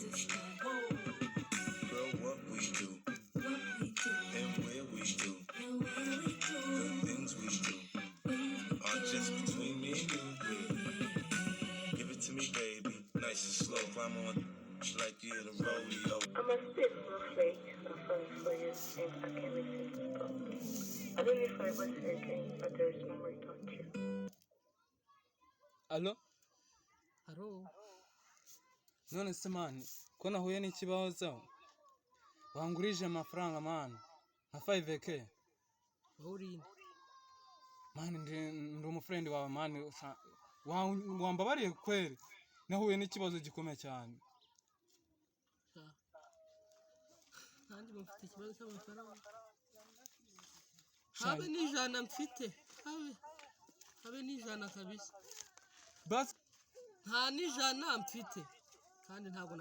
Girl, what we do, and where we do, the things we do are just between me and you. Give it to me, baby, nice and slow. Climb on like you're the rodeo. I'm a bit afraid for you, and I can't resist the thought. I don't know if I was hurting, but there's no more touch you. Alo, Haro, none se mani ko nahuye n'ikibazo wangurije amafaranga mani nka 5k Bahurinde. mani ndi umufriend wawe mani wambabariye kweli nahuye n'ikibazo gikomeye cyane Nanjye mufite ikibazo cy'amafaranga. Habe n'ijana mfite. Habe n'ijana kabisa. basi Nta n'ijana mfite. Kandi ntabwo